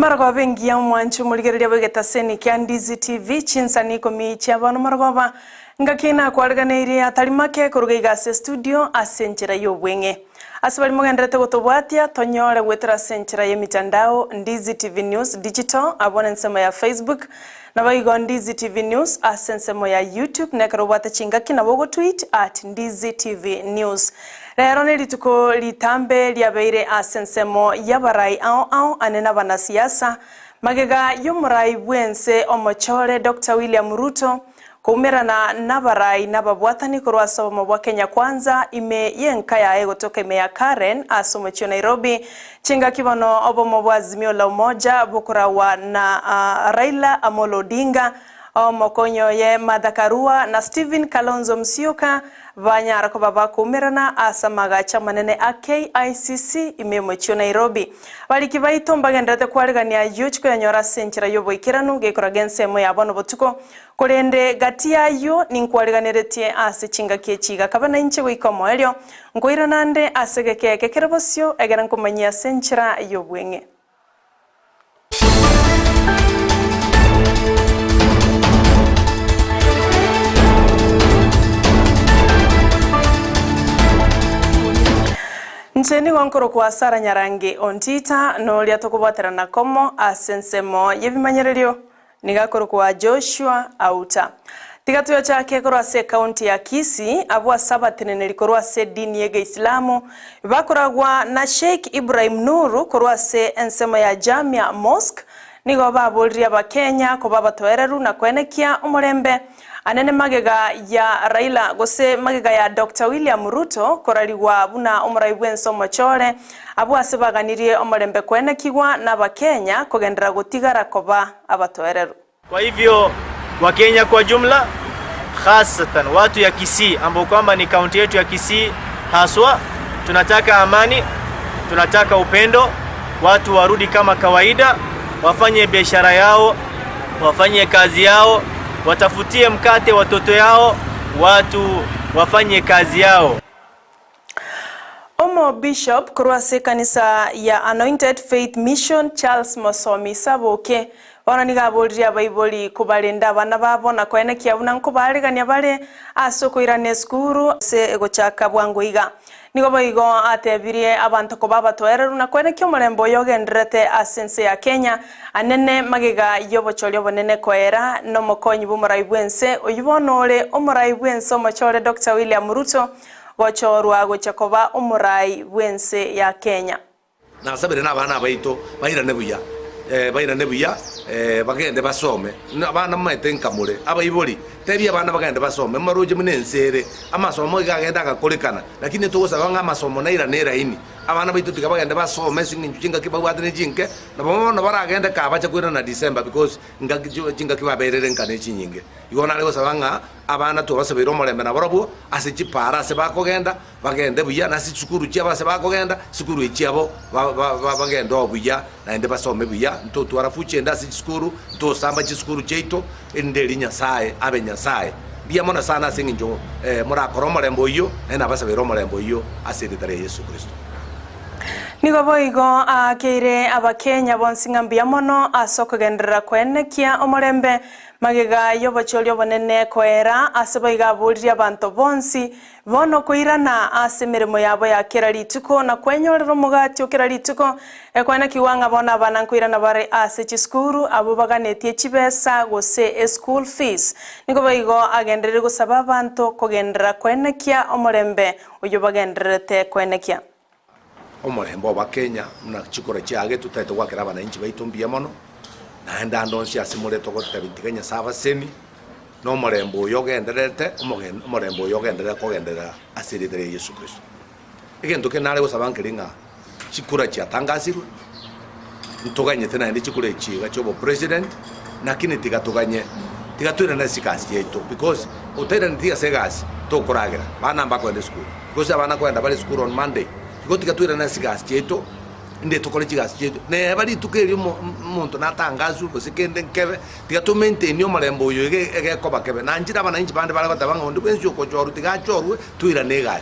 Maragwa bengi ya mwanchu muligereria bwegeta seni kya Ndizi TV chinsani komi chabano maragwa ngakina kwariganeirie atari make kuruga igase studio asenchera yobwenge asibali mugenderete gutubwatia tonyore gwetera senchera ye mitandao Ndizi TV News Digital abone nsema ya Facebook na baigo Ndizi TV News asensemo ya YouTube nekarobwate chingaki na bogo tweet @Ndizi TV News. Rero nirituko litambe lyabeire asensemo yabarai ao anena banasiasa magega yumurai bwense omochore Dr. William Ruto kumerana nabarai nababwatani kurwasa mwa Kenya kwanza ime yenkaya egotoke meya Karen asomochio Nairobi chinga kibono obomo bwazimio la umoja bukurawa na Raila Amolo Odinga omokonyo ye Madakarua na Stephen Kalonzo Musyoka banyara ko baba kumerana asamaga chamanene KICC imemochio Nairobi baliki bayitomba gendate kwaregania yuchiko yanyora senchira yoboikiranu gekuragense mo yabono botuko kurende gatia yo ninkwareganeretie asichinga kechiga kabana inche goikomo elio ngoira nande asegeke kekerebosyo egera nkomanyia senchira yobwenge. Ncheni wankoro kwa Sara Nyarangi ontita no liatokubwatera na komo asensemo yebimanyererio nigakoro kwa Joshua Auta. Tigatuyo chake korwa se county ya Kisii abwa sabatene nelikorwa se dini yege Islamu bakoragwa na Sheikh Ibrahim Nuru korwa se ensemo ya Jamia Mosque nigo babolria ba Kenya ko babatoereru na kwenekia umurembe anene magega ya Raila gose magega ya Dr. William Ruto koraliwa buna umurai bwenso mochore abwa sebaganirie umurembe kwenekigwa na ba Kenya kugendera gutigara koba abatoereru. Kwa hivyo wa Kenya kwa jumla hasatan watu ya Kisii ambao kwamba ni kaunti yetu ya Kisii haswa tunataka amani, tunataka upendo, watu warudi kama kawaida, wafanye biashara yao, wafanye kazi yao, watafutie mkate watoto yao, watu wafanye kazi yao. Omo Bishop kurwase kanisa ya Anointed Faith Mission Charles Mosomi Saboke wananiga bolria Bible kubalinda bana babo na kwenekia buna nkubaregania bare asoko irane skuru se egochaka bwangoiga nigo boigo atebirie abantu ko baba toereru na kwenekia mulembo yogenderete asense ya Kenya anene magega yobochorio bonene koera no mokonyi bumurai bwense oyibonore omurai bwense omochore Dr. William Ruto gochorwa gochakoba omurai bwense ya Kenya na sabere na bana baito bayirane buya bagende basome abana maitenka mure abayiboli tebya abana bagende basome maruje munensere amasomo gagenda gakorekana lakini tugosaba nga amasomo naira ini abana baitu tigabagende basome singinjinga kibagwadene jinke nabona baragende kabacha kwira na December because ngajinga kibaberere nkane chinyinge igona lego sabanga abana to basabiro molembe na borobu asicipara se bakogenda bagende buya na sicukuru cyaba se bakogenda sikuru icyabo bagende obuya na ende basome buya ntoto arafuche nda sikuru to samba chiskuru cheito endeli nyasaye abe nyasaye bia mona sana singinjo mura koromolembo iyo na basabiro molembo iyo asedetare Yesu Kristo. Nigo boigo akeire abakenya bonsinga mbia mono asoko gendera kwenekia omorembe magega yobochorio bonene koera aseboiga bulria abantu bonsi bono kuirana asemeremo yabo ya kerarituko na kwenyorero mugati okerarituko ekwana kiwanga bona bana kuirana bare ase chiskuru abo baganetie chibesa gose school fees nigo boigo agenderere gusaba abantu kogendera kwenekia omorembe oyo bagenderete kwenekia omorembo wa Kenya muna chikore cyage tutete gwakira abana inchi baitumbia mono na enda ndonsi asimure togota bitiganya saba seni no morembo yogenderete omorembo yogenderera kogendera asiridere Yesu Kristo egento kenale gosabankiringa chikura cha tangasirwe ntoganye tena ndi chikure chiga chobo president nakini tigatuganye tigatwira na sikasi yeto because utera ndiga segasi tokuragira bana mbakwende school because abana kwenda bali school on Monday gotika twira na sigas cheto inde tokole chigas cheto ne bali tukeri muntu natangazu kusikende nkebe tika maintain yo malembo yo ege koba kebe na njira bana inchi bande bala batabanga ondu kwenzi ko choru tika choru twira ne gas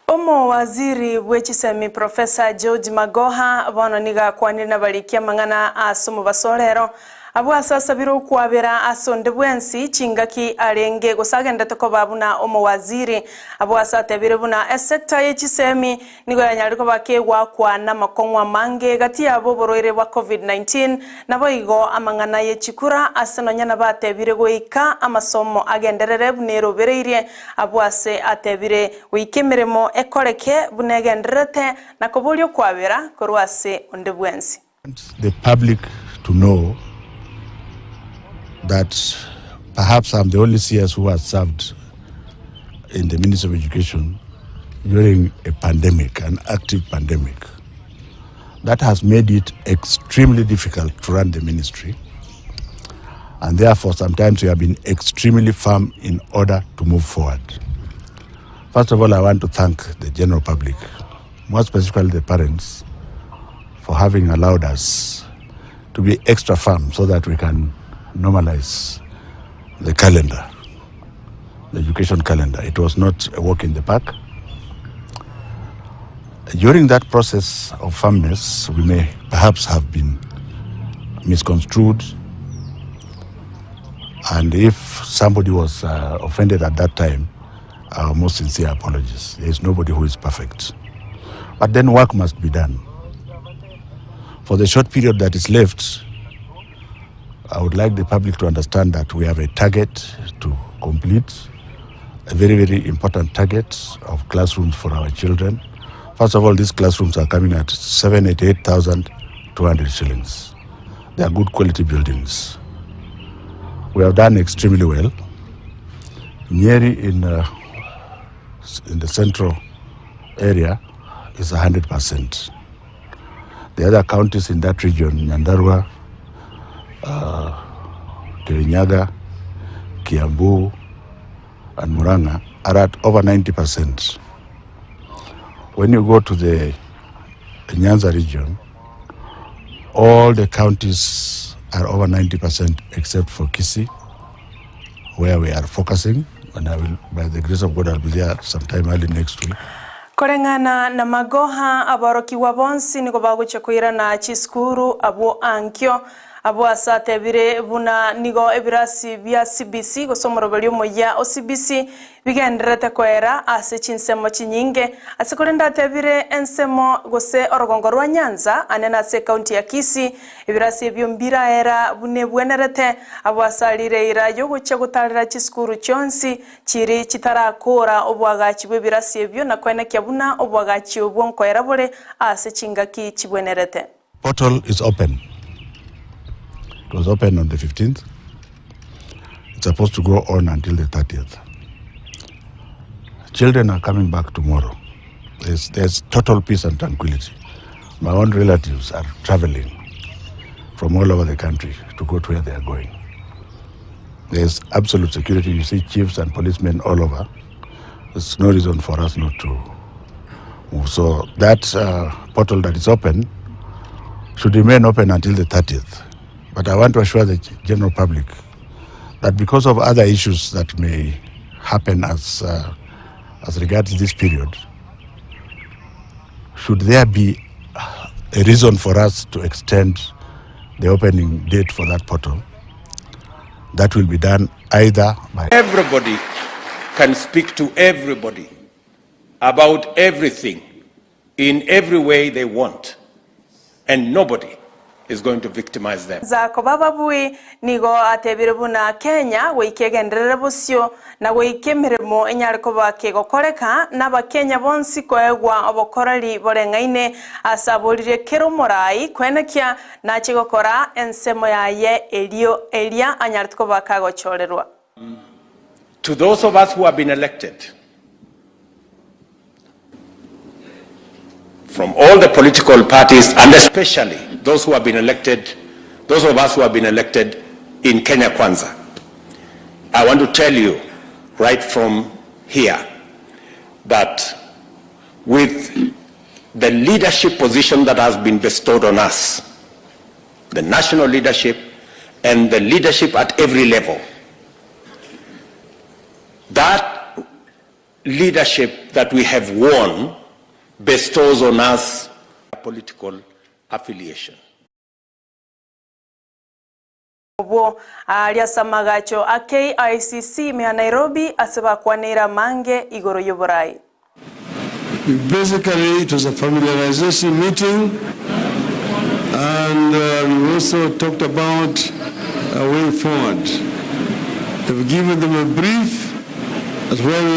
Omo waziri w'echisemi Professor George Magoha bono niga kwanire na barikia mang'ana asomo basorero abo asasabira okwabera asonde bwensi chingaki arenge gosagendete ko babuna omo waziri abo asatebire buna sector y'echisemi nigo yanyariko bakegwa kwana makongwa mange gati abo boroire wa COVID-19 nabo igo amang'ana y'echikura asenonya na batebire goika amasomo agenderere bunero bereirie abo ase atebire wikemeremo ekoreke bunegenderete nakobulyo kwabera korwase onde bwensi. The public to know that perhaps I'm the only CS who has served in the Ministry of Education during a pandemic, an active pandemic. That has made it extremely difficult to run the ministry. And therefore, sometimes we have been extremely firm in order to move forward. First of all, I want to thank the general public, more specifically the parents, for having allowed us to be extra firm so that we can normalize the calendar, the education calendar. It was not a walk in the park. During that process of firmness, we may perhaps have been misconstrued, and if somebody was offended at that time, our most sincere apologies. There is nobody who is perfect. But then work must be done. For the short period that is left, I would like the public to understand that we have a target to complete, a very, very important target of classrooms for our children. First of all, these classrooms are coming at 788,200 shillings. They are good quality buildings. We have done extremely well. Nyeri in the central area is 100%. The other counties in that region, Nyandarua, Kirinyaga, Kiambu, and Muranga, are at over 90%. When you go to the Nyanza region, all the counties are over 90% except for Kisii, where we are focusing, and I will, by the grace of God, I'll be there sometime early next week. Korengana na Magoha aboroki wabonsi niko bagucha kuira na chiskuru abo ankyo abo asatebire buna nigo ebirasi bya CBC gosomoro bali moya OCBC bigenderete kwera ase chinsemo chinyinge asikolenda tebire ensemo gose orogongo rwa Nyanza anena se county ya Kisii ebirasi byo mbira era bune bwenerete abo asalire ira yo gucha gutarira chiskuru chonsi chiri chitarakora obwagachi bwebirasi ebyo nakwena kyabuna obwagachi obwonko era bole ase chingaki chibwenerete. Portal is open. It was open on the 15th. It's supposed to go on until the 30th. Children are coming back tomorrow. There's total peace and tranquility. My own relatives are traveling from all over the country to go to where they are going. There's absolute security. You see chiefs and policemen all over. There's no reason for us not to move. So that portal that is open should remain open until the 30th. But I want to assure the general public that because of other issues that may happen as regards this period, should there be a reason for us to extend the opening date for that portal, that will be done either by... Everybody can speak to everybody about everything in every way they want, and nobody is going to victimize them. Zako baba bui nigo atebire buna Kenya weikegenderere busyo na weikemeremo enyariko bake gokoreka n'abakenya bonsi koegwa obokorari borengaine asabolire kero morai kwenekia na chigokora ensemo yaye elia anyariko bakagochorerwa. To those of us who have been elected from all the political parties, and especially those who have been elected, those of us who have been elected in Kenya Kwanza, I want to tell you right from here that with the leadership position that has been bestowed on us, the national leadership and the leadership at every level, that leadership that we have won bestows on us a political affiliation. Obo aliasamagacho a KICC mea Nairobi asaba kwanera mange igoro yoborai. Basically, it was a familiarization meeting, and we also talked about a way forward. We've given them a brief as well